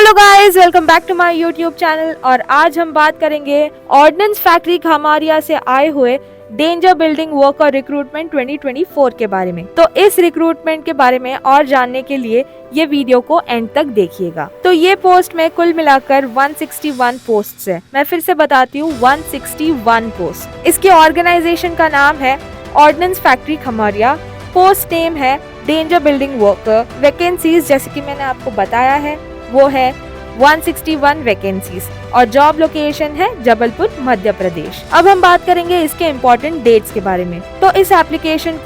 Hello guys, welcome back to my YouTube channel. और आज हम बात करेंगे ऑर्डिनेंस फैक्ट्री खमारिया से आए हुए डेंजर बिल्डिंग वर्कर रिक्रूटमेंट 2024 के बारे में। तो इस रिक्रूटमेंट के बारे में और जानने के लिए ये वीडियो को एंड तक देखिएगा। तो ये पोस्ट में कुल मिलाकर 161 पोस्ट है। मैं फिर से बताती हूँ, 161 पोस्ट। इसके ऑर्गेनाइजेशन का नाम है ऑर्डिनेंस फैक्ट्री खमारिया। पोस्ट नेम है डेंजर बिल्डिंग वर्कर। वैकेंसीज जैसे कि मैंने आपको बताया है वो है 161 वैकेंसीज और जॉब लोकेशन है जबलपुर, मध्य प्रदेश। अब हम बात करेंगे इसके इम्पोर्टेंट डेट्स के बारे में। तो इस एप्लीकेशन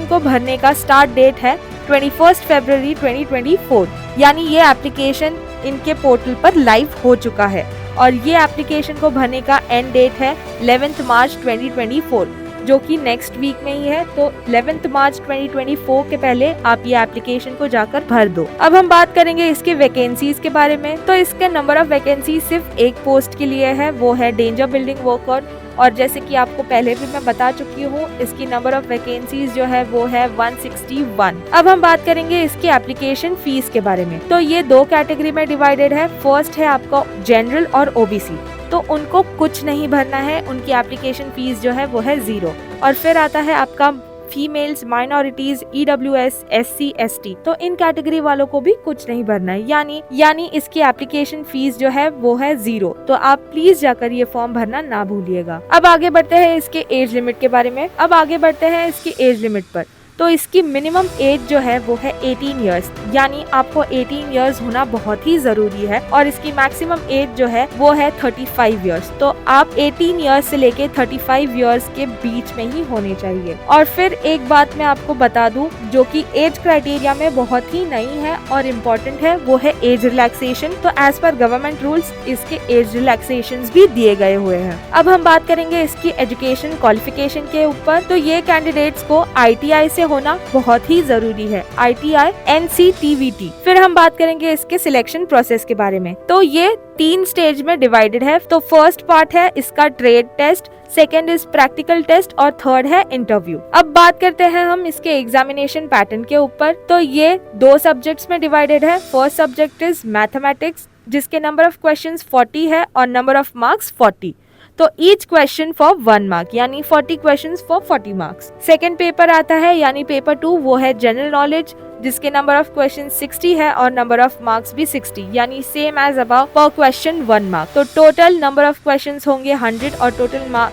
को भरने का स्टार्ट डेट है 21 फरवरी 2024। यानी ये एप्लीकेशन इनके पोर्टल पर लाइव हो चुका है और ये एप्लीकेशन को भरने का एंड डेट है 11 मार्च 2024, जो कि नेक्स्ट वीक में ही है। तो 11 मार्च 2024 के पहले आप ये एप्लीकेशन को जाकर भर दो। अब हम बात करेंगे इसके वैकेंसीज के बारे में। तो इसके नंबर ऑफ वैकेंसी सिर्फ एक पोस्ट के लिए है, वो है डेंजर बिल्डिंग वर्कर। और जैसे कि आपको पहले भी मैं बता चुकी हूँ, इसकी नंबर ऑफ वैकेंसीज जो है वो है 161। अब हम बात करेंगे इसकी एप्लीकेशन फीस के बारे में। तो ये दो कैटेगरी में डिवाइडेड है। फर्स्ट है आपका जनरल और ओबीसी, तो उनको कुछ नहीं भरना है, उनकी एप्लीकेशन फीस जो है वो है 0। और फिर आता है आपका females, minorities, EWS, SC, ST, तो इन कैटेगरी वालों को भी कुछ नहीं भरना है। यानी इसकी एप्लीकेशन फीस जो है वो है 0। तो आप प्लीज जाकर ये फॉर्म भरना ना भूलिएगा। अब आगे बढ़ते हैं इसके एज लिमिट के बारे में। एज लिमिट पर। तो इसकी मिनिमम एज जो है वो है 18 इयर्स, यानी आपको 18 इयर्स होना बहुत ही जरूरी है। और इसकी मैक्सिमम एज जो है वो है 35 इयर्स। तो आप 18 इयर्स से लेके 35 इयर्स के बीच में ही होने चाहिए। और फिर एक बात मैं आपको बता दूं, जो कि एज क्राइटेरिया में बहुत ही नई है और इम्पोर्टेंट है, वो है एज रिलैक्सेशन। तो एज पर गवर्नमेंट रूल्स इसके एज रिलैक्सेशन भी दिए गए हुए हैं। अब हम बात करेंगे इसकी एजुकेशन क्वालिफिकेशन के ऊपर। तो ये कैंडिडेट्स को ITI से होना बहुत ही जरूरी है, ITI NCTVT। फिर हम बात करेंगे इसके सिलेक्शन प्रोसेस के बारे में। तो ये 3 स्टेज में डिवाइडेड है। तो फर्स्ट पार्ट है इसका trade test, second is practical test और थर्ड है इंटरव्यू। अब बात करते हैं हम इसके एग्जामिनेशन पैटर्न के ऊपर। तो ये 2 सब्जेक्ट्स में डिवाइडेड है। फर्स्ट सब्जेक्ट इज मैथमेटिक्स, जिसके नंबर ऑफ क्वेश्चंस 40 है और नंबर ऑफ मार्क्स 40। तो ईच क्वेश्चन फॉर 1 मार्क, यानी 40 questions for 40 marks. Second paper आता है यानी पेपर 2, वो है जनरल नॉलेज, जिसके नंबर ऑफ क्वेश्चन 60 है और नंबर ऑफ मार्क्स भी 60, यानी सेम एज अबव, पर क्वेश्चन 1 मार्क। तो टोटल नंबर ऑफ क्वेश्चंस होंगे 100 और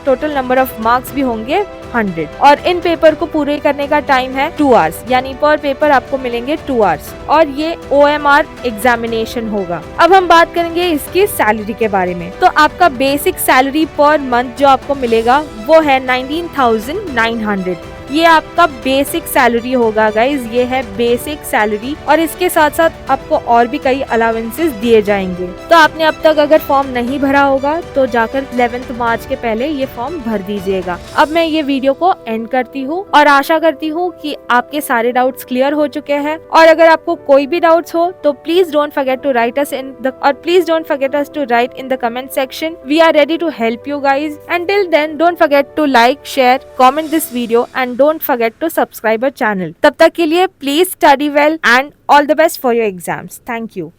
टोटल नंबर ऑफ मार्क्स भी होंगे 100। और इन पेपर को पूरे करने का टाइम है 2 आवर्स, यानी पर पेपर आपको मिलेंगे 2 आवर्स। और ये OMR एग्जामिनेशन होगा। अब हम बात करेंगे इसकी सैलरी के बारे में। तो आपका बेसिक सैलरी पर मंथ जो आपको मिलेगा वो है 19,900। ये आपका बेसिक सैलरी होगा गाइज, ये है बेसिक सैलरी। और इसके साथ साथ आपको और भी कई अलाउंसेस दिए जाएंगे। तो आपने अब तक अगर फॉर्म नहीं भरा होगा तो जाकर 11 मार्च के पहले ये फॉर्म भर दीजिएगा। अब मैं ये वीडियो को एंड करती हूँ और आशा करती हूँ कि आपके सारे डाउट्स क्लियर हो चुके हैं। और अगर आपको कोई भी डाउट्स हो तो please don't forget to write us in the comment section. We are ready to help you guys. Until then, don't forget to like, share, comment this video and don't forget to subscribe our channel. तब तक के लिए please study well and all the best for your exams. Thank you.